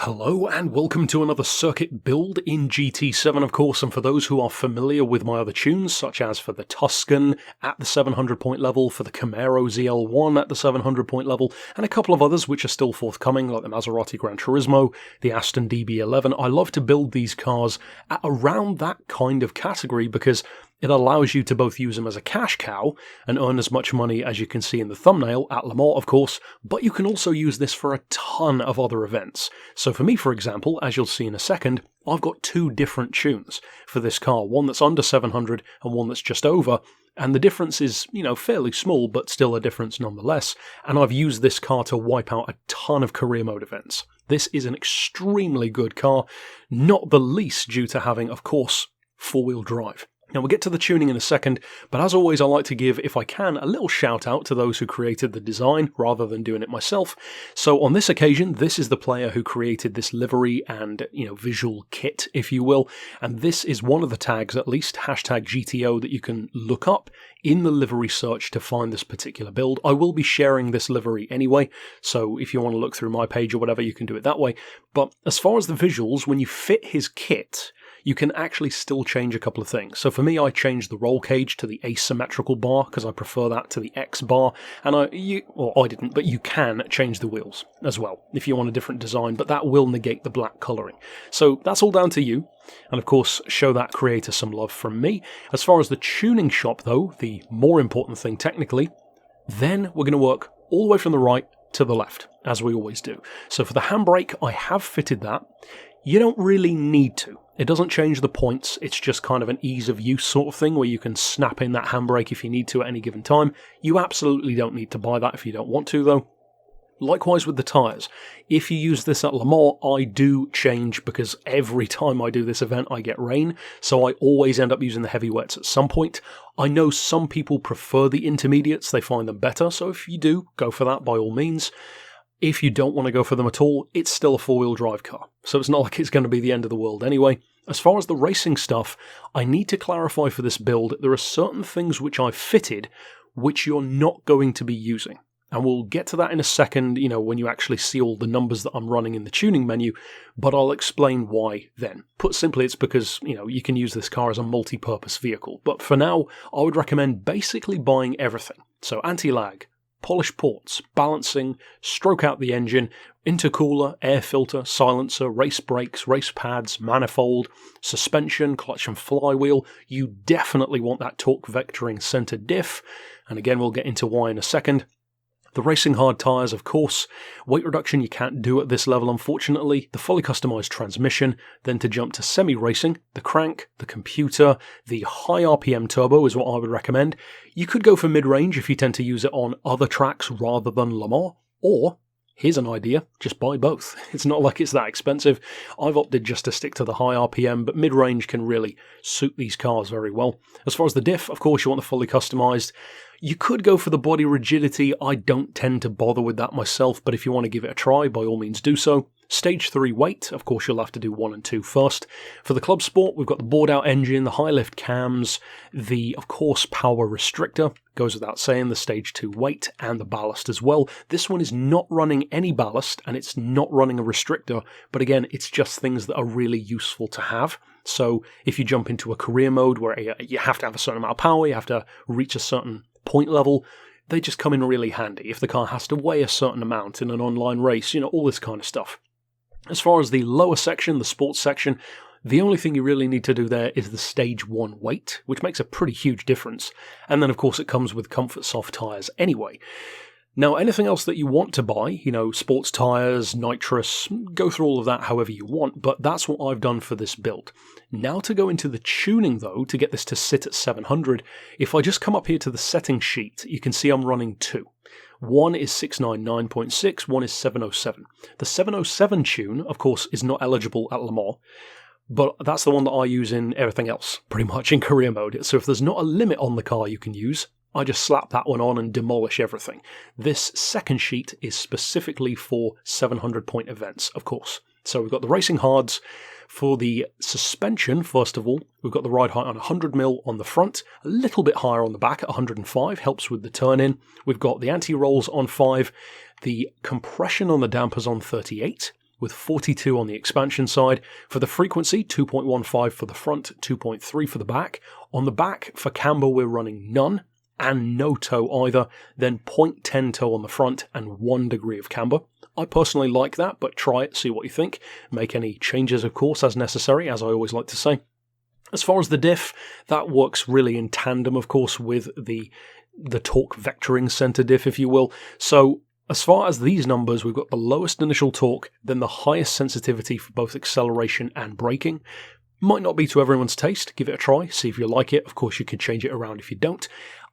Hello and welcome to another circuit build in GT7 of course, and for those who are familiar with my other tunes, such as for the Tuscan at the 700 point level, for the Camaro ZL1 at the 700 point level, and a couple of others which are still forthcoming like the Maserati Gran Turismo, the Aston DB11, I love to build these cars at around that kind of category because it allows you to both use them as a cash cow and earn as much money as you can see in the thumbnail at Le Mans, of course, but you can also use this for a ton of other events. So for me, for example, as you'll see in a second, I've got two different tunes for this car, one that's under 700 and one that's just over, and the difference is, fairly small, but still a difference nonetheless, and I've used this car to wipe out a ton of career mode events. This is an extremely good car, not the least due to having, of course, four-wheel drive. Now we'll get to the tuning in a second, but as always I like to give, if I can, a little shout out to those who created the design rather than doing it myself. So on this occasion, this is the player who created this livery and, visual kit, if you will, and this is one of the tags, at least, hashtag GTO, that you can look up in the livery search to find this particular build. I will be sharing this livery anyway, so if you want to look through my page or whatever, you can do it that way. But as far as the visuals, when you fit his kit, you can actually still change a couple of things. So for me, I changed the roll cage to the asymmetrical bar because I prefer that to the X bar. And I didn't, but you can change the wheels as well if you want a different design, but that will negate the black colouring. So that's all down to you. And of course, show that creator some love from me. As far as the tuning shop though, the more important thing technically, then we're going to work all the way from the right to the left, as we always do. So for the handbrake, I have fitted that. You don't really need to. It doesn't change the points, it's just kind of an ease of use sort of thing where you can snap in that handbrake if you need to at any given time. You absolutely don't need to buy that if you don't want to though. Likewise with the tyres. If you use this at Le Mans, I do change because every time I do this event I get rain, so I always end up using the heavy wets at some point. I know some people prefer the intermediates, they find them better, so if you do, go for that by all means. If you don't want to go for them at all, it's still a four-wheel drive car, so it's not like it's going to be the end of the world anyway. As far as the racing stuff, I need to clarify for this build, there are certain things which I've fitted which you're not going to be using. And we'll get to that in a second, when you actually see all the numbers that I'm running in the tuning menu, but I'll explain why then. Put simply, it's because, you can use this car as a multi-purpose vehicle. But for now, I would recommend basically buying everything. So anti-lag, polished ports, balancing, stroke out the engine, intercooler, air filter, silencer, race brakes, race pads, manifold, suspension, clutch and flywheel. You definitely want that torque vectoring center diff, and again we'll get into why in a second. The racing hard tyres, of course. Weight reduction you can't do at this level, unfortunately. The fully customised transmission. Then to jump to semi-racing, the crank, the computer, the high RPM turbo is what I would recommend. You could go for mid-range if you tend to use it on other tracks rather than Le Mans. Or, here's an idea, just buy both. It's not like it's that expensive. I've opted just to stick to the high RPM, but mid-range can really suit these cars very well. As far as the diff, of course, you want the fully customised. You could go for the body rigidity. I don't tend to bother with that myself, but if you want to give it a try, by all means do so. Stage 3 weight, of course you'll have to do 1 and 2 first. For the Club Sport, we've got the bored out engine, the high lift cams, the, of course, power restrictor, goes without saying, the stage 2 weight, and the ballast as well. This one is not running any ballast, and it's not running a restrictor, but again, it's just things that are really useful to have. So if you jump into a career mode where you have to have a certain amount of power, you have to reach a certain point level, they just come in really handy. If the car has to weigh a certain amount in an online race, all this kind of stuff. As far as the lower section, the sports section, the only thing you really need to do there is the stage 1 weight, which makes a pretty huge difference. And then of course it comes with Comfort Soft tyres anyway. Now, anything else that you want to buy, sports tyres, nitrous, go through all of that however you want, but that's what I've done for this build. Now to go into the tuning though, to get this to sit at 700, if I just come up here to the settings sheet, you can see I'm running 2. One is 699.6, one is 707. The 707 tune, of course, is not eligible at Le Mans, but that's the one that I use in everything else, pretty much in career mode. So if there's not a limit on the car you can use, I just slap that one on and demolish everything. This second sheet is specifically for 700-point events, of course. So we've got the racing hards. For the suspension, first of all, we've got the ride height on 100mm on the front, a little bit higher on the back at 105, helps with the turn-in. We've got the anti-rolls on 5, the compression on the dampers on 38, with 42 on the expansion side. For the frequency, 2.15 for the front, 2.3 for the back. On the back, for camber, we're running none and no toe either, then 0.10 toe on the front and 1 degree of camber. I personally like that, but try it, see what you think. Make any changes, of course, as necessary, as I always like to say. As far as the diff, that works really in tandem, of course, with the torque vectoring center diff, if you will. So as far as these numbers, we've got the lowest initial torque, then the highest sensitivity for both acceleration and braking. Might not be to everyone's taste. Give it a try, see if you like it. Of course, you can change it around if you don't.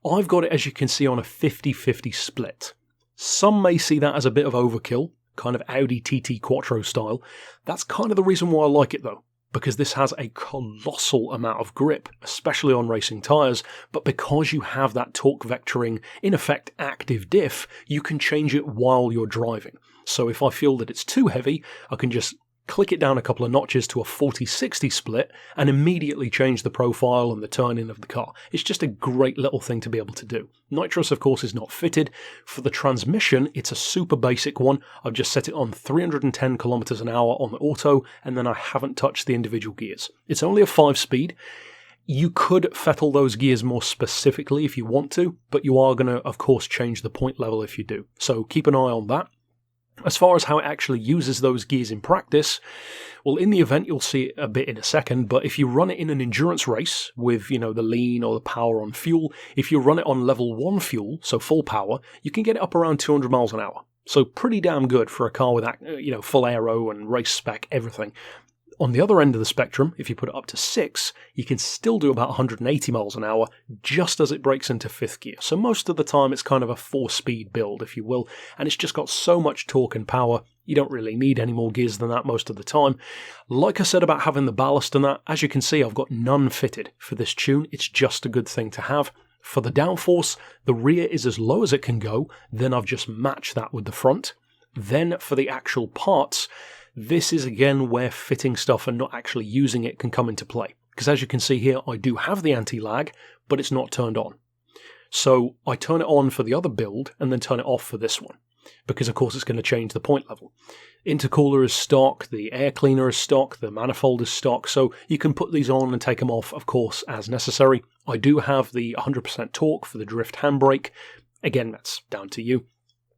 I've got it, as you can see, on a 50-50 split. Some may see that as a bit of overkill, kind of Audi TT Quattro style. That's kind of the reason why I like it, though, because this has a colossal amount of grip, especially on racing tyres, but because you have that torque vectoring, in effect active diff, you can change it while you're driving. So if I feel that it's too heavy, I can just click it down a couple of notches to a 40-60 split and immediately change the profile and the turn-in of the car. It's just a great little thing to be able to do. Nitrous, of course, is not fitted. For the transmission, it's a super basic one. I've just set it on 310 kilometers an hour on the auto, and then I haven't touched the individual gears. It's only a 5-speed. You could fettle those gears more specifically if you want to, but you are going to, of course, change the point level if you do. So keep an eye on that. As far as how it actually uses those gears in practice, well, in the event you'll see it a bit in a second, but if you run it in an endurance race with, the lean or the power on fuel, if you run it on level 1 fuel, so full power, you can get it up around 200 miles an hour. So pretty damn good for a car with that, full aero and race spec, everything. On the other end of the spectrum, if you put it up to 6, you can still do about 180 miles an hour just as it breaks into 5th gear. So most of the time it's kind of a 4-speed build, if you will, and it's just got so much torque and power, you don't really need any more gears than that most of the time. Like I said about having the ballast and that, as you can see, I've got none fitted for this tune. It's just a good thing to have. For the downforce, the rear is as low as it can go, then I've just matched that with the front. Then for the actual parts, this is again where fitting stuff and not actually using it can come into play. Because as you can see here, I do have the anti-lag, but it's not turned on. So I turn it on for the other build and then turn it off for this one. Because of course it's going to change the point level. Intercooler is stock, the air cleaner is stock, the manifold is stock, so you can put these on and take them off, of course, as necessary. I do have the 100% torque for the drift handbrake. Again, that's down to you.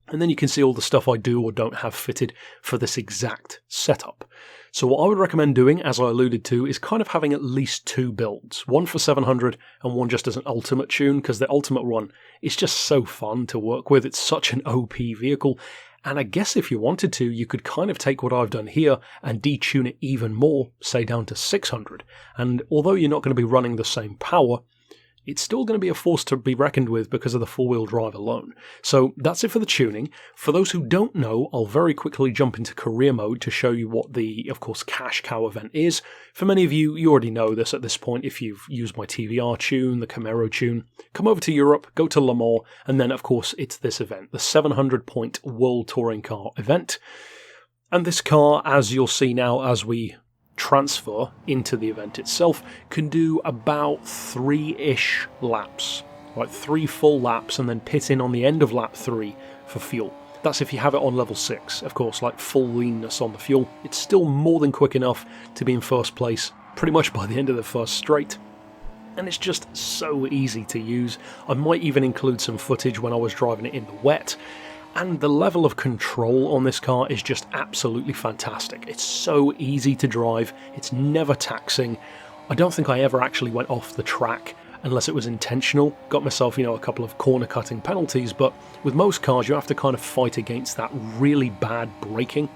And then you can see all the stuff I do or don't have fitted for this exact setup. So what I would recommend doing, as I alluded to, is kind of having at least 2 builds. One for 700 and one just as an ultimate tune, because the ultimate one is just so fun to work with. It's such an OP vehicle. And I guess if you wanted to, you could kind of take what I've done here and detune it even more, say down to 600. And although you're not going to be running the same power, it's still going to be a force to be reckoned with because of the 4-wheel drive alone. So that's it for the tuning. For those who don't know, I'll very quickly jump into career mode to show you what the, of course, cash cow event is. For many of you, you already know this at this point if you've used my TVR tune, the Camaro tune. Come over to Europe, go to Le Mans, and then, of course, it's this event, the 700-point World Touring Car event. And this car, as you'll see now as we transfer into the event itself, can do about 3-ish laps, like 3 full laps, and then pit in on the end of lap 3 for fuel. That's if you have it on level 6, of course, like full leanness on the fuel. It's still more than quick enough to be in first place pretty much by the end of the first straight. And it's just so easy to use. I might even include some footage when I was driving it in the wet. And the level of control on this car is just absolutely fantastic. It's so easy to drive, it's never taxing. I don't think I ever actually went off the track unless it was intentional. Got myself, a couple of corner cutting penalties, but with most cars you have to kind of fight against that really bad braking,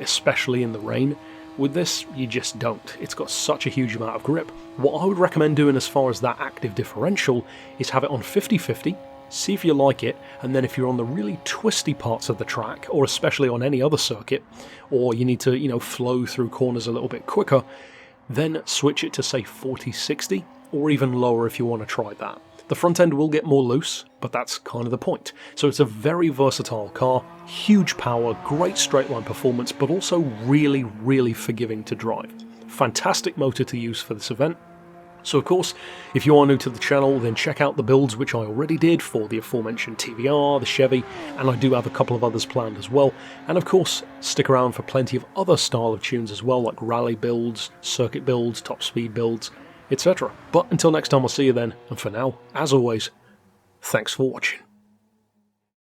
especially in the rain. With this, you just don't. It's got such a huge amount of grip. What I would recommend doing as far as that active differential is have it on 50-50, see if you like it, and then if you're on the really twisty parts of the track, or especially on any other circuit, or you need to, flow through corners a little bit quicker, then switch it to, say, 40-60, or even lower if you want to try that. The front end will get more loose, but that's kind of the point. So it's a very versatile car, huge power, great straight line performance, but also really, really forgiving to drive. Fantastic motor to use for this event. So of course, if you are new to the channel, then check out the builds which I already did for the aforementioned TVR, the Chevy, and I do have a couple of others planned as well. And of course, stick around for plenty of other style of tunes as well, like rally builds, circuit builds, top speed builds, etc. But until next time, I'll see you then, and for now, as always, thanks for watching.